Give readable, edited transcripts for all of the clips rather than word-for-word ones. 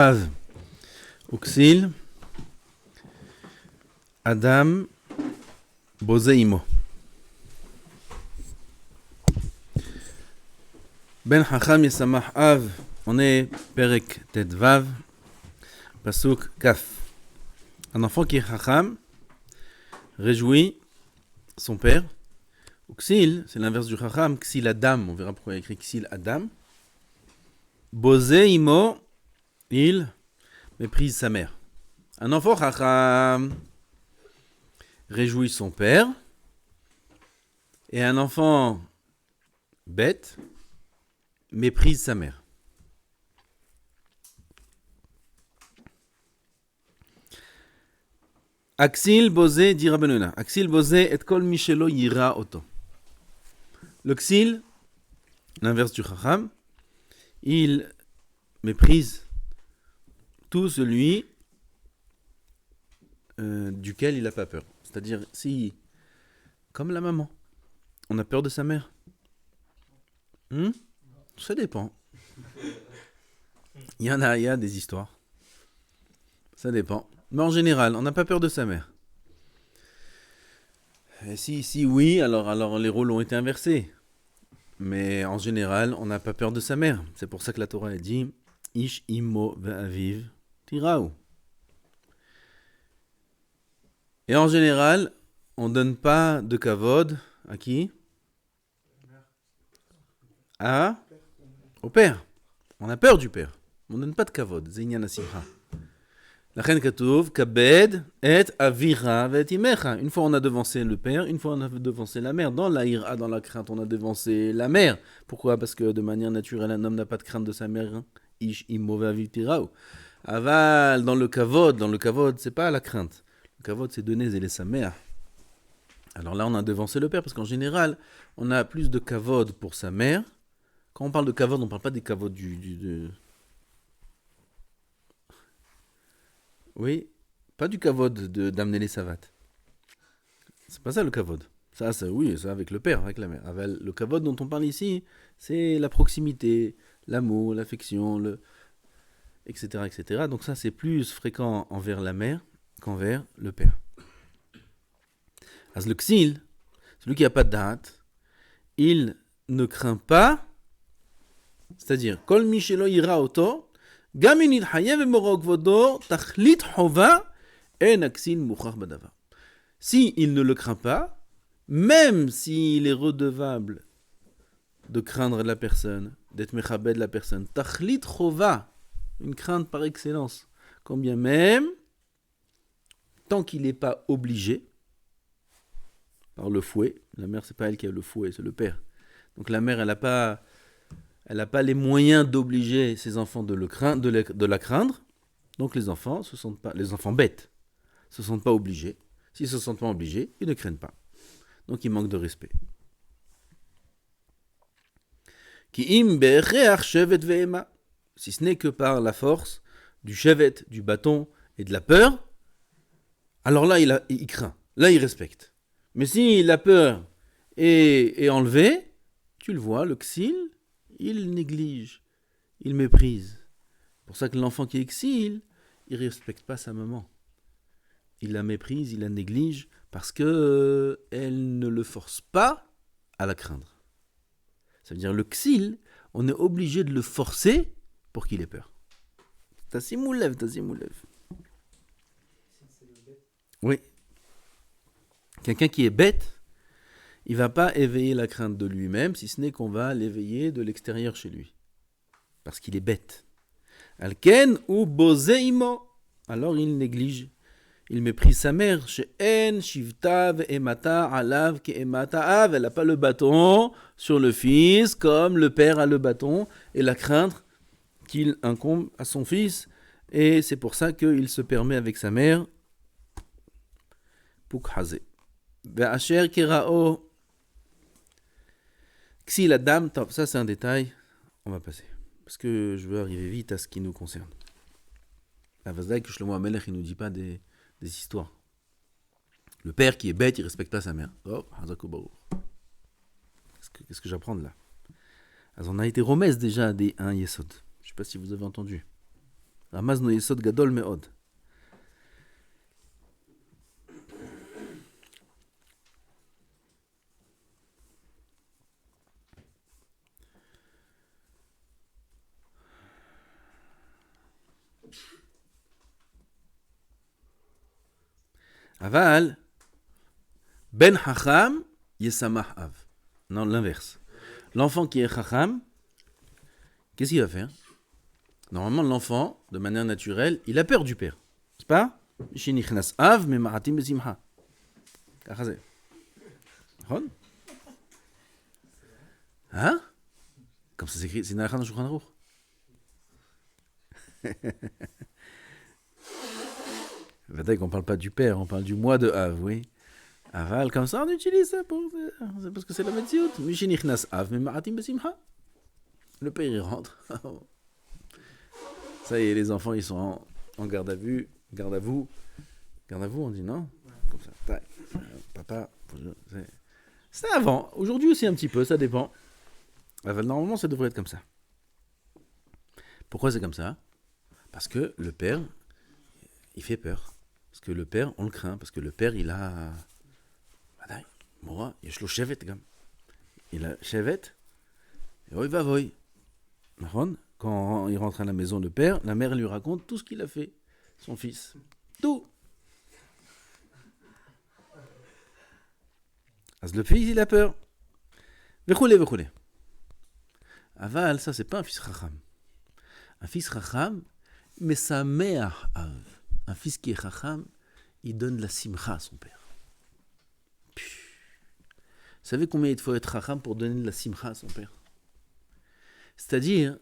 Av, Uxil, Adam, Bozeimo. Ben Chacham Yesamach Av, on est Perek Tedvav, Pasuk Kaf. Un enfant qui est Chacham réjouit son père. Uxil, c'est l'inverse du Chacham, Xil Adam, on verra pourquoi il y a écrit Xil Adam. Bozeimo, il méprise sa mère. Un enfant Chacham réjouit son père, et un enfant bête méprise sa mère. Aksil bozé dit Rabbeinu. Aksil bozé et kol mishelo yira oto. Le ksil, l'inverse du chacham, il méprise tout celui duquel il n'a pas peur. C'est-à-dire, si, comme la maman, on a peur de sa mère. Ça dépend. Il y a des histoires. Ça dépend. Mais en général, on n'a pas peur de sa mère. Et si oui, alors les rôles ont été inversés. Mais en général, on n'a pas peur de sa mère. C'est pour ça que la Torah a dit Ish imo ve'aviv tiraou. Et en général, on ne donne pas de kavod à qui ? Au père. On a peur du père. On ne donne pas de kavod. Zeinyan asimcha. Lachen katuv kabed et avira vet imecha. Une fois on a devancé le père, une fois on a devancé la mère. Dans la ira, dans la crainte, on a devancé la mère. Pourquoi ? Parce que de manière naturelle, un homme n'a pas de crainte de sa mère. Ish imo ve'aviv tiraou. Aval, dans le kavod, c'est pas la crainte. Le kavod, c'est donner zéler sa mère. Alors là, on a devancé le père, parce qu'en général, on a plus de kavod pour sa mère. Quand on parle de kavod, on ne parle pas des kavod Oui, pas du kavod d'amener les savates. C'est pas ça le kavod. Ça, oui, ça avec le père, avec la mère. Le kavod dont on parle ici, c'est la proximité, l'amour, l'affection, etc., etc. Donc ça, c'est plus fréquent envers la mère qu'envers le père. As le ksil, celui qui n'a pas de date, il ne craint pas, c'est-à-dire, kol mishelo ira oto, gaminit hayev morok vodo, tachlit hova, en aksil mouchar badava. Si il ne le craint pas, même s'il est redevable de craindre la personne, d'être mechabed la personne, tachlit hova, une crainte par excellence, combien même, tant qu'il n'est pas obligé, par le fouet, la mère c'est pas elle qui a le fouet, c'est le père. Donc la mère elle n'a pas les moyens d'obliger ses enfants de la craindre. Donc les enfants bêtes se sentent pas obligés. S'ils se sentent pas obligés, ils ne craignent pas. Donc ils manquent de respect. Ki im be'ereach shevet ve'ema, si ce n'est que par la force du shevet, du bâton et de la peur, alors là il craint, là il respecte. Mais si la peur est enlevée, tu le vois, le ksil, il néglige, il méprise. C'est pour ça que l'enfant qui est ksil, il ne respecte pas sa maman. Il la méprise, il la néglige, parce qu'elle ne le force pas à la craindre. Ça veut dire le ksil, on est obligé de le forcer pour qu'il ait peur. Tassimoulev. Oui. Quelqu'un qui est bête, il ne va pas éveiller la crainte de lui-même, si ce n'est qu'on va l'éveiller de l'extérieur chez lui. Parce qu'il est bête. Alken ou bozeimo. Alors il néglige, il méprise sa mère. She'en shivtav emata alav ke emata av. Elle n'a pas le bâton sur le fils, comme le père a le bâton, et la crainte qu'il incombe à son fils. Et c'est pour ça qu'il se permet avec sa mère. Pukhazé. Ve'asher kerao. Si la dame, ça c'est un détail, on va passer. Parce que je veux arriver vite à ce qui nous concerne. La Vazdaï que Shlomo HaMelech, il ne nous dit pas des histoires. Le père qui est bête, il ne respecte pas sa mère. Oh, Hazako Baruch. Qu'est-ce que j'apprends de là ? Alors, on a été romès déjà un Yesod. Je ne sais pas si vous avez entendu. רמזנו יסוד גדול מאוד. אבל, ben chacham yesamach av. Non, l'inverse. L'enfant qui est chacham, qu'est-ce qu'il va faire? Normalement, l'enfant, de manière naturelle, il a peur du père. C'est pas? Shinichnas av memaratim besimha. ככה זה. נכון? Hein? Comme ça s'écrit, c'est dans le Shulchan Aruch. Vodai qu'on parle pas du père, on parle du mois de Av, oui. Aval, comme ça on utilise ça c'est parce que c'est la Metziut. Mishinichnas Av, memaratim besimha. Le père il rentre. Ça y est, les enfants ils sont en garde à vue, garde à vous. Garde à vous, on dit non? Comme ça, tac. Papa, c'était avant. Aujourd'hui aussi un petit peu, ça dépend. Normalement, ça devrait être comme ça. Pourquoi c'est comme ça? Parce que le père, il fait peur. Parce que le père, on le craint. Parce que le père, il a... Moi, il a shevet, comme. Il a shevet. Et oui, va, voy. Quand il rentre à la maison, le père, la mère lui raconte tout ce qu'il a fait. Son fils. Tout. Parce que le fils, il a peur. Vechoulé. Aval, ça, c'est pas un fils chacham. Un fils chacham, mais sa mère av. Un fils qui est chacham, il donne la simcha à son père. Vous savez combien il faut être chacham pour donner de la simcha à son père? C'est-à-dire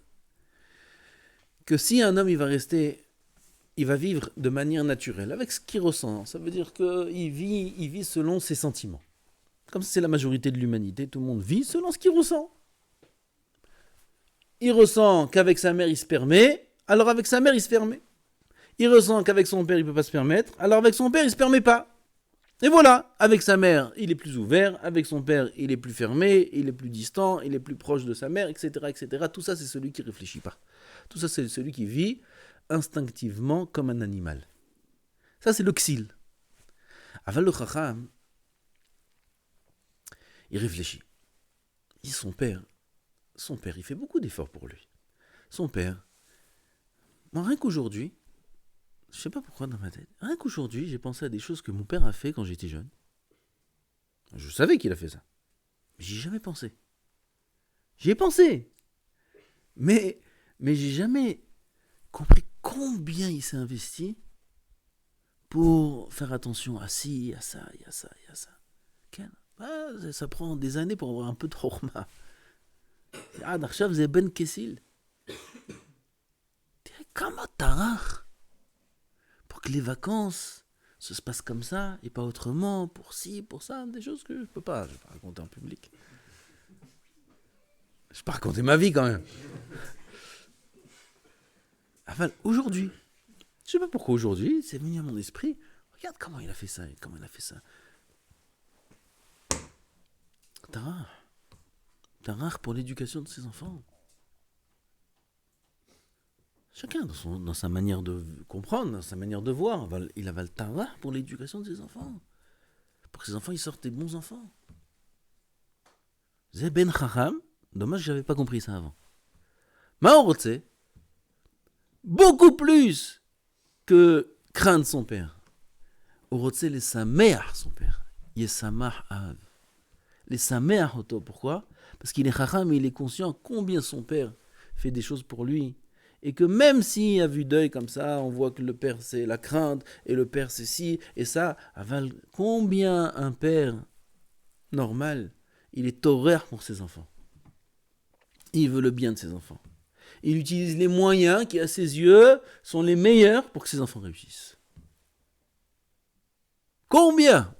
que si un homme, il va vivre de manière naturelle, avec ce qu'il ressent, ça veut dire qu'il vit selon ses sentiments. Comme c'est la majorité de l'humanité, tout le monde vit selon ce qu'il ressent. Il ressent qu'avec sa mère, il se permet, alors avec sa mère, il se permet. Il ressent qu'avec son père, il ne peut pas se permettre, alors avec son père, il ne se permet pas. Et voilà, avec sa mère, il est plus ouvert, avec son père, il est plus fermé, il est plus distant, il est plus proche de sa mère, etc. etc. Tout ça, c'est celui qui ne réfléchit pas. Tout ça, c'est celui qui vit instinctivement comme un animal. Ça, c'est le ksil. Aval le chacham, il réfléchit. Il dit son père, il fait beaucoup d'efforts pour lui. Son père, moi, rien qu'aujourd'hui, je sais pas pourquoi dans ma tête, rien qu'aujourd'hui, j'ai pensé à des choses que mon père a fait quand j'étais jeune. Je savais qu'il a fait ça. Mais j'y ai jamais pensé. J'y ai pensé. Mais j'ai jamais compris combien il s'est investi pour faire attention à ci, à ça, à ça, à ça. Ça prend des années pour avoir un peu de chorma. D'arshav c'est ben kessil. Comment t'arraches pour que les vacances se passent comme ça et pas autrement, pour ci, pour ça, des choses que je peux pas raconter en public. Je peux pas raconter ma vie quand même. Enfin, aujourd'hui, je sais pas pourquoi aujourd'hui, c'est venu à mon esprit. Regarde comment il a fait ça, Tarach pour l'éducation de ses enfants. Chacun dans sa manière de comprendre, dans sa manière de voir, il a le tarach pour l'éducation de ses enfants. Pour que ses enfants ils sortent des bons enfants. C'est ben chacham. Dommage que j'avais pas compris ça avant. Maorotse, beaucoup plus que craindre son père. Orotse les sameach son père. Yesamach av. Les sameach auto. Pourquoi? Parce qu'il est chacham et il est conscient combien son père fait des choses pour lui. Et que même si à vue d'œil comme ça, on voit que le père c'est la crainte, et le père c'est ci, et ça, aval, combien un père normal, il est horaire pour ses enfants. Il veut le bien de ses enfants. Il utilise les moyens qui, à ses yeux, sont les meilleurs pour que ses enfants réussissent. Combien?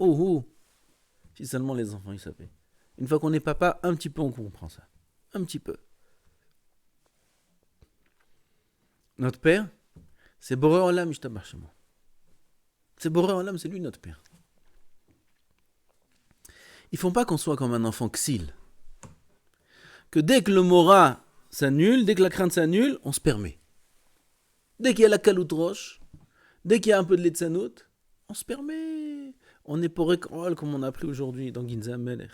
Si seulement les enfants ils savaient. Une fois qu'on est papa, un petit peu on comprend ça. Un petit peu. Notre père, c'est Boré Olam Ishtabach Shemo. C'est Boré Olam, c'est lui notre père. Ils ne font pas qu'on soit comme un enfant ksil. Que dès que le mora s'annule, dès que la crainte s'annule, on se permet. Dès qu'il y a la kalout roche, dès qu'il y a un peu de letzanout, on se permet. On est porek rol comme on a appris aujourd'hui dans Ginza Melech.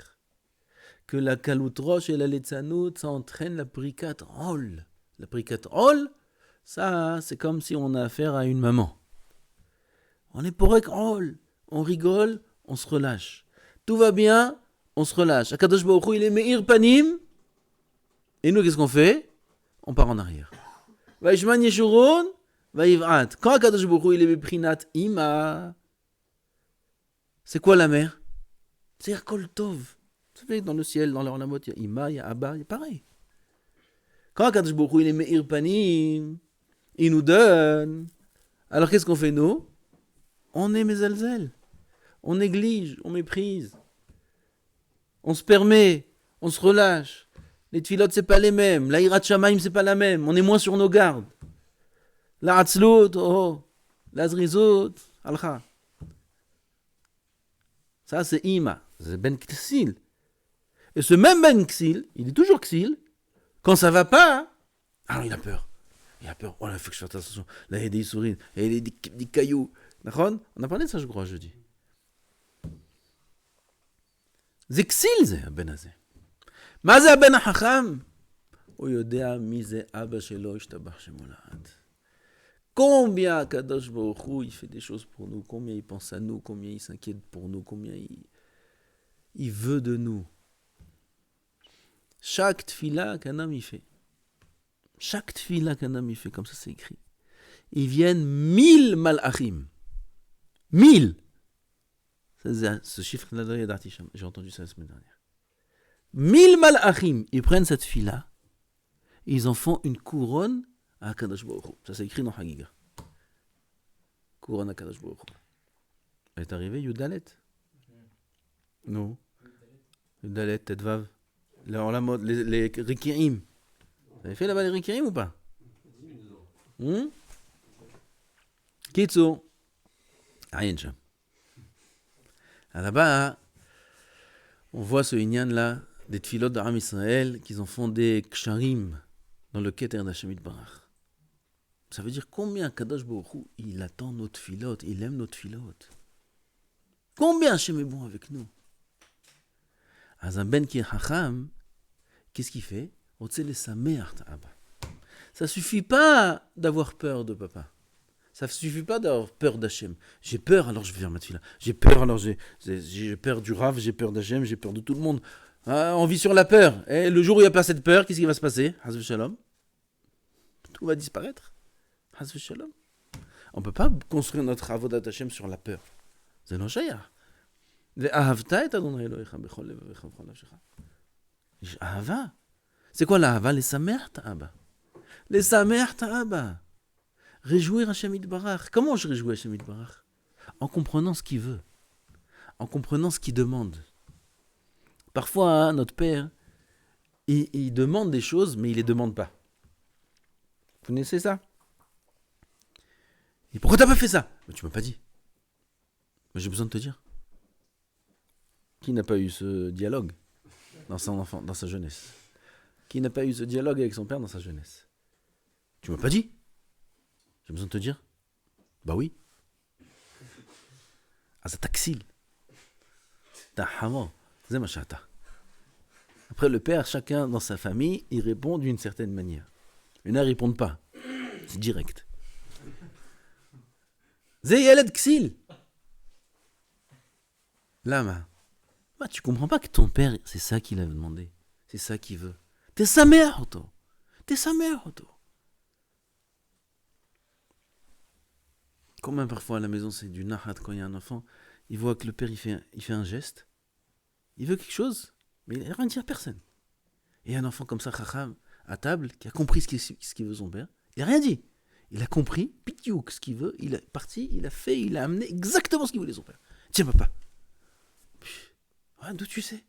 Que la kalout roche et la letzanout, ça entraîne la prikat rol. La prikat rol, ça, c'est comme si on a affaire à une maman. On est porek rol. On rigole, on se relâche. Tout va bien, on se relâche. Akadosh Baruch Hu, il est meir panim. Et nous, qu'est-ce qu'on fait? On part en arrière. Vaishman Yeshurun, Vaivrat. Quand Akadosh Baruch Hu, il est beprinat ima, c'est quoi la mer? C'est Erkol Tov. Vous savez, dans le ciel, dans l'ornamot, il y a ima, il y a abba, il y a pareil. Quand Akadosh Baruch Hu, il est meir panim, il nous donne. Alors qu'est-ce qu'on fait nous? On est mesalzel. On néglige, on méprise. On se permet, on se relâche. Les tfilotes, c'est pas les mêmes. La hirat shamaim, c'est pas la même. On est moins sur nos gardes. La hatzlut, oh, la zrizut, alcha. Ça, c'est ima. C'est ben ksil. Et ce même ben ksil, il est toujours ksil. Quand ça va pas, alors il a peur. Il a peur. Oh là, il faut que je fasse attention. Là, il y a des souris, il y a des cailloux. D'accord? On a parlé de ça, je crois, jeudi. זה כסיל זה, הבן הזה. מה זה הבן החכם? הוא יודע מי זה אבא שלו, השתבח שמו לעד. Combien Kadosh Baruch Hu, il fait des choses pour nous, combien il pense à nous, combien il s'inquiète pour nous, combien il veut de nous. Chaque tfila qu'un homme y fait, chaque tfila qu'un homme y fait, comme ça c'est écrit, ils viennent 1000 malachim. 1000. Ce chiffre-là, j'ai entendu ça la semaine dernière. 1000 malachim, ils prennent cette fille-là, ils en font une couronne à Kadosh Baruch Hu. Ça c'est écrit dans Hagiga. Couronne à Kadosh Baruch Hu. Elle est arrivée, Yudalet. Non. Yudalet, Tedvav. Les Rikirim. Vous avez fait là-bas les Rikirim ou pas? Kitsu. Rien de ça. Là-bas, on voit ce Inyan là, des tfilotes d'Aram Israël, qu'ils en font des ksharim dans le Keter d'Hashem Yitbarach. Ça veut dire combien Kadosh Baruch Hu, il attend notre tfilote, il aime notre tfilote. Combien Hachem est bon avec nous. Un ben qui est hacham, qu'est-ce qu'il fait? Ça suffit pas d'avoir peur de papa. Ça ne suffit pas d'avoir peur d'Hachem. J'ai peur, alors je vais faire ma tefila. J'ai peur, alors j'ai peur du Rav, j'ai peur d'Hachem, j'ai peur de tout le monde. On vit sur la peur. Et le jour où il n'y a pas cette peur, qu'est-ce qui va se passer? Hazv Shalom. Tout va disparaître. Hazv Shalom. On ne peut pas construire notre avodat Hachem sur la peur. C'est non shayach. Ve'ahavta et Adonai Elohecha bechol levavecha v'chol nafshecha. Ahava. C'est quoi l'ahava? Les samer ta'aba. Les samer ta'aba. Réjouir Hachem Yitbarach. Comment je réjouis Hachem Yitbarach? En comprenant ce qu'il veut. En comprenant ce qu'il demande. Parfois, notre père, il demande des choses, mais il ne les demande pas. Vous connaissez ça? Et pourquoi tu n'as pas fait ça? Mais tu ne m'as pas dit. Mais j'ai besoin de te dire. Qui n'a pas eu ce dialogue dans son enfant, dans sa jeunesse? Qui n'a pas eu ce dialogue avec son père dans sa jeunesse? Tu ne m'as pas dit? J'ai besoin de te dire? Bah oui. Ah, ça taxile. T'as hamon. C'est ma chata. Après, le père, chacun dans sa famille, il répond d'une certaine manière. Il ne répond pas. C'est direct. Zeyeled ksil. Lama. Bah, tu comprends pas que ton père, c'est ça qu'il a demandé. C'est ça qu'il veut. T'es sa mère, Otto. T'es sa mère, Otto. Combien parfois à la maison c'est du nahat quand il y a un enfant, il voit que le père il fait un geste, il veut quelque chose, mais il n'a rien dit à personne. Et un enfant comme ça, chacham, à table, qui a compris ce qu'il veut son père, il n'a rien dit. Il a compris, pitiouk, ce qu'il veut, il est parti, il a fait, il a amené exactement ce qu'il voulait son père. Tiens papa. D'où tu sais?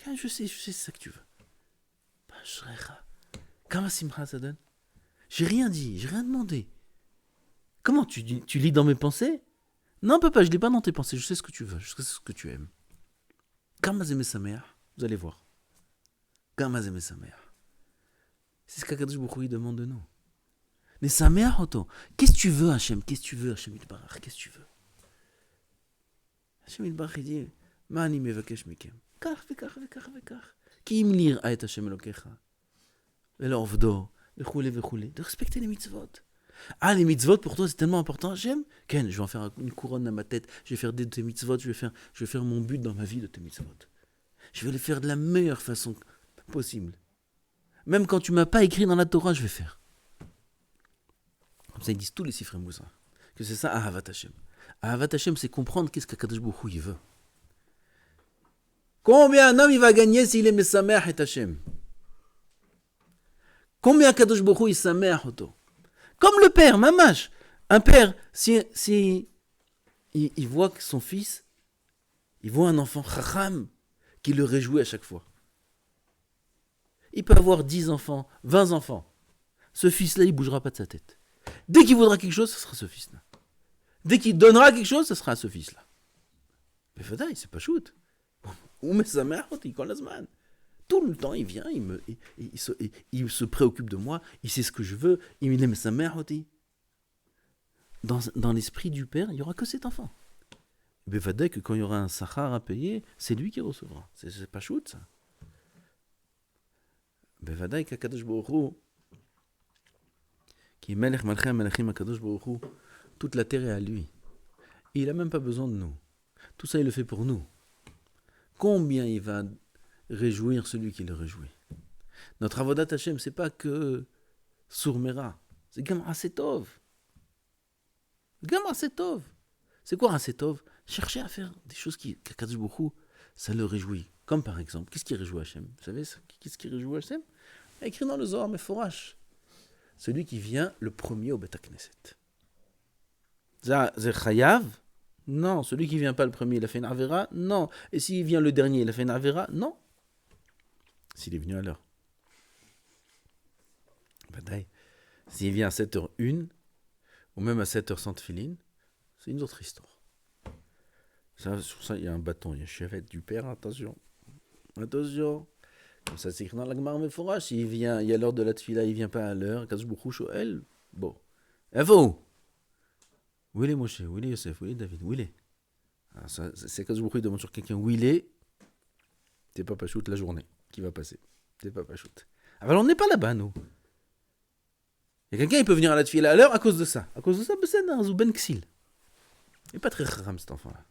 Je sais, c'est ça que tu veux. Comment simcha ça donne? J'ai rien dit, j'ai rien demandé. Comment tu lis dans mes pensées? Non, papa, je ne lis pas dans tes pensées. Je sais ce que tu veux, je sais ce que tu aimes. Kamazeme sa mère, vous allez voir. Kamazeme sa mère. C'est ce qu'Akadosh Baruch Hu demande de nous. Mais sa mère, auto. Qu'est-ce que tu veux, Hachem? Qu'est-ce que tu veux, Hachem Yitbarach? Qu'est-ce que tu veux? Hachem Yitbarach, il dit, Ma'ani mevakesh mekem. Kach, vekach, vekach, vekach. Ki im lir'a et Hachem Elokecha. Ve'lovdo, vechoule, vechoule. De respecter les mitzvot. Ah, les mitzvot, pour toi, c'est tellement important, Hachem? Ken, je vais en faire une couronne à ma tête. Je vais faire de tes mitzvot. Je vais faire mon but dans ma vie de tes mitzvot. Je vais les faire de la meilleure façon possible. Même quand tu m'as pas écrit dans la Torah, je vais faire. Comme ça, ils disent tous les Sifrei Moussa. Que c'est ça, Ahavat Hashem. Ahavat Hashem, c'est comprendre qu'est-ce qu'Akadosh Baruch Hu, il veut. Combien un homme il va gagner s'il est Mesamer et Hashem? Combien Akadosh Baruch Hu, il Samer Oto? Comme le père, mamash. Un père, si il voit que son fils, il voit un enfant chacham qui le réjouit à chaque fois. Il peut avoir 10 enfants, 20 enfants. Ce fils-là, il ne bougera pas de sa tête. Dès qu'il voudra quelque chose, ce sera ce fils-là. Dès qu'il donnera quelque chose, ce sera ce fils-là. Mais Fadaï, c'est pas shoot. Ou met sa mère, il colle la semaine. Tout le temps, il vient, il se préoccupe de moi, il sait ce que je veux, il aime sa mère. Dans l'esprit du père, il n'y aura que cet enfant. Mais Fadaï, que quand il y aura un sachar à payer, c'est lui qui recevra. C'est pas shoot, ça. בוודאי qu'Akadosh Baruch Hu, qui est Melech Malchei HaMelechim, Akadosh Baruch Hu, toute la terre est à lui. Et il n'a même pas besoin de nous. Tout ça, il le fait pour nous. Combien il va réjouir celui qui le réjouit. Notre Avodat Hashem, c'est pas que Sourmera, c'est Gam Asetov. Gam Asetov. C'est quoi Asetov? Chercher à faire des choses qu'Akadosh Baruch Hu, ça le réjouit. Comme par exemple, qu'est-ce qui réjouit Hachem? Vous savez, qu'est-ce qui réjouit Hachem? Écrit dans le Zohar Meforash. Celui qui vient le premier au Bet HaKnesset. C'est Chayav? Non. Celui qui vient pas le premier, il a fait une Avera? Non. Et s'il vient le dernier, il a fait une Avera? Non. S'il est venu à l'heure. Badaï. S'il vient à 7h01, ou même à 7h sans tefilin, c'est une autre histoire. Sur ça, il y a un bâton, il y a un chevet du père, attention. Attention. Comme ça, c'est écrit dans la Gemara Meforash. S'il vient, il y a l'heure de la tefila, il vient pas à l'heure. Kadosh Baruch Hu Shoel. Bon. Evo. Où il est Moshe? Où il est Yosef? Où il est David? Où il est? C'est Kadosh Baruch Hu demande sur quelqu'un où il est. T'es pas shoot la journée qui va passer. T'es pas shoot. Alors on n'est pas là-bas, nous. Et quelqu'un, il peut venir à la tefila à l'heure à cause de ça. À cause de ça, c'est un Zouben Ksil. Il n'est pas très haram, cet enfant-là.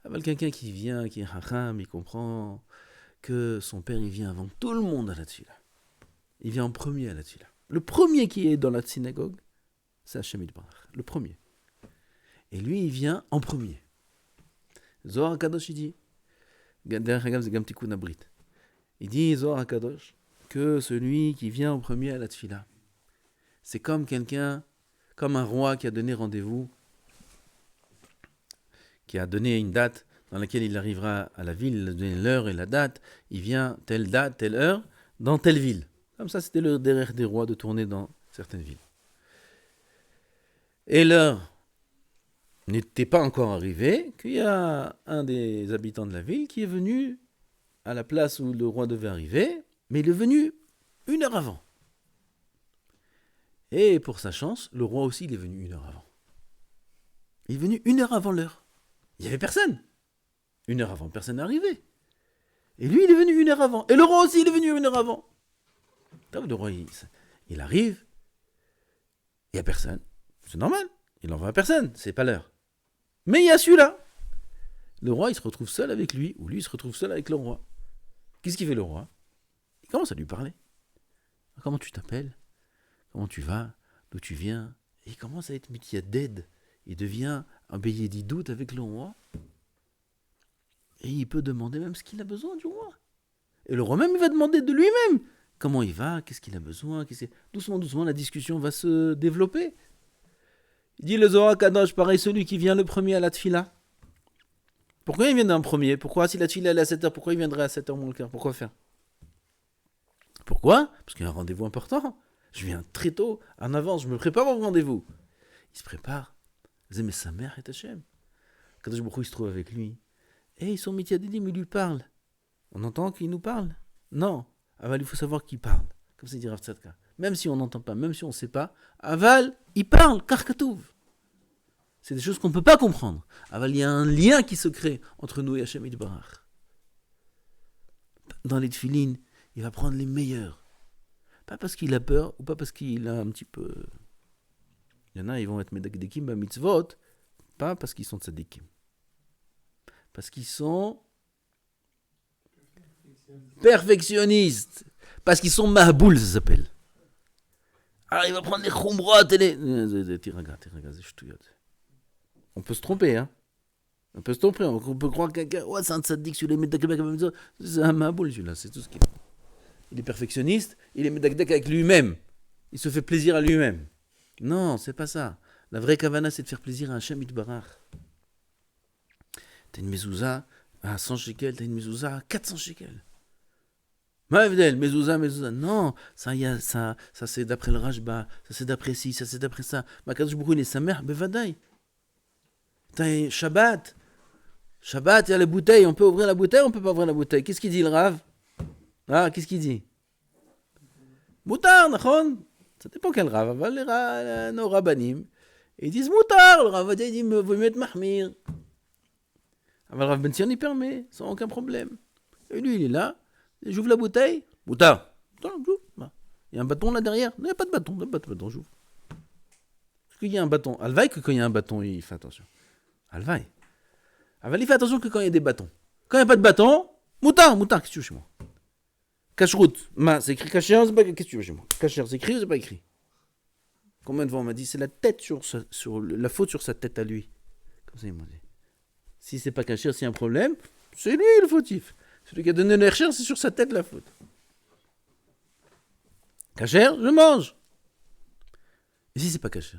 Avec quelqu'un qui vient, qui est hacham, il comprend que son père, il vient avant tout le monde à la tefila. Il vient en premier à la tefila. Le premier qui est dans la synagogue, c'est Hachem Yitbarach. Le premier. Et lui, il vient en premier. Zohar HaKadosh, il dit, il dit, Zohar HaKadosh, que celui qui vient en premier à la tefila, c'est comme quelqu'un, comme un roi qui a donné rendez-vous, qui a donné une date dans laquelle il arrivera à la ville, il a donné l'heure et la date, il vient telle date, telle heure, dans telle ville. Comme ça, c'était le derrière des rois de tourner dans certaines villes. Et l'heure n'était pas encore arrivée, qu'il y a un des habitants de la ville qui est venu à la place où le roi devait arriver, mais il est venu 1 heure avant. Et pour sa chance, le roi aussi, il est venu 1 heure avant. Il est venu 1 heure avant l'heure. Il n'y avait personne. 1 heure avant, personne n'est arrivé. Et lui, il est venu 1 heure avant. Et le roi aussi, il est venu 1 heure avant. Donc, le roi, il arrive. Il n'y a personne. C'est normal. Il n'envoie à personne. C'est pas l'heure. Mais il y a celui-là. Le roi, il se retrouve seul avec lui. Ou lui, il se retrouve seul avec le roi. Qu'est-ce qu'il fait, le roi? Il commence à lui parler. Comment tu t'appelles? Comment tu vas? D'où tu viens? Et il commence à être d'aide. Il devient un bélier d'idoute avec le roi. Et il peut demander même ce qu'il a besoin du roi. Et le roi même, il va demander de lui-même. Comment il va? Qu'est-ce qu'il a besoin? Doucement, doucement, la discussion va se développer. Il dit le Zohar Kadosh, pareil, celui qui vient le premier à la tefila. Pourquoi il vient d'un premier? Pourquoi, si la tefila est à 7h, pourquoi il viendrait à 7h moins le quart? Pourquoi faire? Pourquoi? Parce qu'il y a un rendez-vous important. Je viens très tôt, en avance, je me prépare au rendez-vous. Il se prépare. Mais sa mère est Hachem. Kadosh Baruch Hu, il se trouve avec lui. Et ils sont mitiadidim, il lui parle. On entend qu'il nous parle? Non. Ah ben, il faut savoir qui parle. Comme ça dit Rav Tzadka. même si on n'entend pas, même si on ne sait pas, Aval, il parle, Karkatouv. C'est des choses qu'on ne peut pas comprendre. Aval, il y a un lien qui se crée entre nous et Hachem Yitbarach. Dans les tefilines, il va prendre les meilleurs. Pas parce qu'il a peur, ou pas parce qu'il a un petit peu... Il y en a, ils vont être medakdekim ba mitzvot, pas parce qu'ils sont tzadikim. Parce qu'ils sont perfectionnistes. Parce qu'ils sont mahboul, ça s'appelle. Alors il va prendre les khumrot et les... Tiraga, c'est ch'touillot. On peut se tromper, hein. On peut se tromper, on peut croire que quelqu'un, ouais, c'est un tzaddik, sur les medakdek, c'est un mahboul, celui-là, c'est tout ce qu'il est. Il est perfectionniste, il est medakdek avec lui-même. Il se fait plaisir à lui-même. Non, c'est pas ça. La vraie kavana, c'est de faire plaisir à Hachem Yitbarach. T'as une mezouza à 100 shekels, t'as une mezouza à 400 shekels. Maëvdel, mezouza. Non, ça c'est d'après le Rashba, ça c'est d'après ci, ça c'est d'après ça. Makadosh Baruch Hu, il est sa mère, bevadaï. T'as Shabbat, il y a la bouteille, on peut ouvrir la bouteille, on peut pas ouvrir la bouteille. Qu'est-ce qu'il dit le Rav? Ah, qu'est-ce qu'il dit? Moutar, nachon. Ça dépend quel Rav. Nos rabbanim, ils disent moutar. Le Rav il dit, vous mettez mahmir. Le Rav Ben Sion, il permet, sans aucun problème. Et lui, il est là, j'ouvre la bouteille. Moutar. J'ouvre. Il y a un bâton là derrière. Non, il n'y a pas de bâton, j'ouvre. Parce qu'il y a un bâton. Alvaï, que quand il y a un bâton, il fait attention. Alvaï. Il fait attention que quand il y a des bâtons. Quand il n'y a pas de bâton, moutar, qu'est-ce que tu veux chez moi? Kashrut, c'est écrit kasher, c'est pas qu'est-ce que tu veux chez moi? Kasher, c'est écrit ou c'est pas écrit? Combien de fois on m'a dit c'est la tête sur la faute sur sa tête à lui. Comme ça ils m'ont dit. Si c'est pas kasher, s'il y a un problème, c'est lui le fautif. Celui qui a donné le kasher, c'est sur sa tête la faute. Kasher, je mange. Et si c'est pas kasher?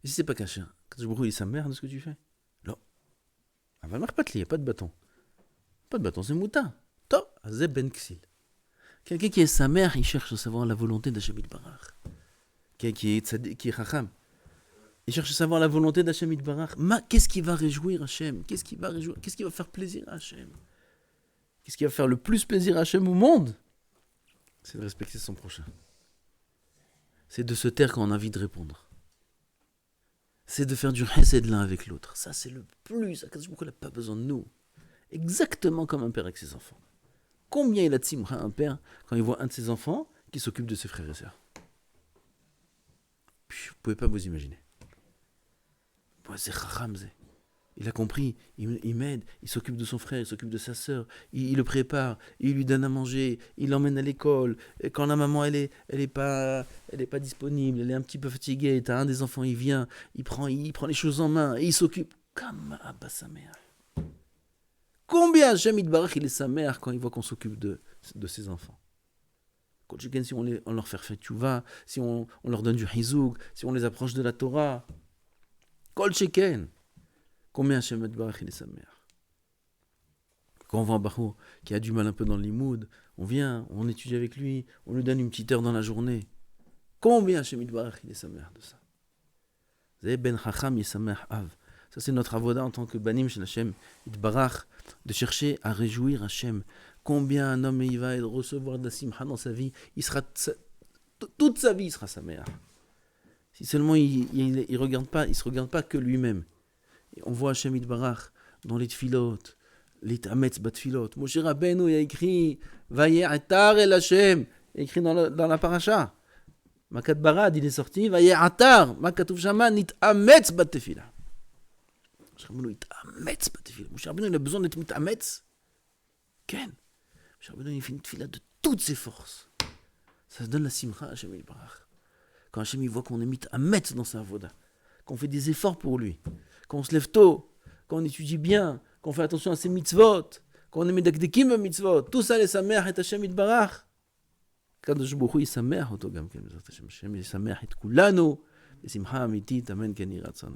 Et si c'est pas kasher? Quand je brouille sa mère de ce que tu fais? Non. Ah va marre pas de il n'y a pas de bâton. Pas de bâton, c'est mouta. Ben Ksil. Quelqu'un qui est sa mère, il cherche à savoir la volonté d'Hachem Yitbarach. Quelqu'un qui est Chacham, il cherche à savoir la volonté d'Hachem Yitbarach. Qu'est-ce qui va réjouir Hachem? Qu'est-ce qui va faire plaisir à Hachem? Qu'est-ce qui va faire le plus plaisir à Hachem au monde? C'est de respecter son prochain. C'est de se taire quand on a envie de répondre. C'est de faire du chesed l'un avec l'autre. Ça, c'est le plus. Akadosh Baruch Hu n'a pas besoin de nous. Exactement comme un père avec ses enfants. Combien il a de simcha un père quand il voit un de ses enfants qui s'occupe de ses frères et sœurs? Vous ne pouvez pas vous imaginer. C'est Chacham. Il a compris, il m'aide, il s'occupe de son frère, il s'occupe de sa sœur, il le prépare, il lui donne à manger, il l'emmène à l'école. Et quand la maman elle est pas disponible, elle est un petit peu fatiguée, t'as un des enfants, il vient, il prend les choses en main et il s'occupe comme Abba sa mère. Combien Hachem Yitbarach il est sa mère quand il voit qu'on s'occupe de ses enfants? Si on leur fait tchouva, si on leur donne du hizouk, si on les approche de la Torah. Kol sheken. Combien Hachem Yitbarach il est sa mère? Quand on voit un Bachour qui a du mal un peu dans le limoud, on vient, on étudie avec lui, on lui donne une petite heure dans la journée. Combien Hachem Yitbarach il est sa mère de ça? Zé ben Chacham il est sa mère Av. Ça, c'est notre avoda en tant que banim chez Hachem Yitbarach, de chercher à réjouir Hachem. Combien un homme il va recevoir de la simcha dans sa vie, il sera toute sa vie, il sera sa mère. Si seulement il regarde pas, il se regarde pas que lui-même. Et on voit Hachem Yitbarach dans les tfilot, les tametz bat tfilot. Moshe Rabbeinu il a écrit Vaye'atar el Hachem, écrit dans la paracha. Makat Barad il est sorti Vaye'atar, Makatouf Shama nit ametz bat tefila. Moshe Rabbeinu il a besoin d'être mitametz. Ken. Moshe Rabbeinu il fait une tefila de toutes ses forces. Ça se donne la simcha à Hachem Yitbarach. Quand Hachem il voit qu'on est mitametz dans sa avoda, qu'on fait des efforts pour lui, qu'on se lève tôt, qu'on étudie bien, qu'on fait attention à ses mitzvot, qu'on est medakdekim mitzvot, tout ça, les sa mère et Hachem Yitbarach. Kadosh Baruch Hu il sa mère, Otogam Ken, Hachem il sa mère et Kulano, et Simcha Amitit, Amen Ken Yiratzon.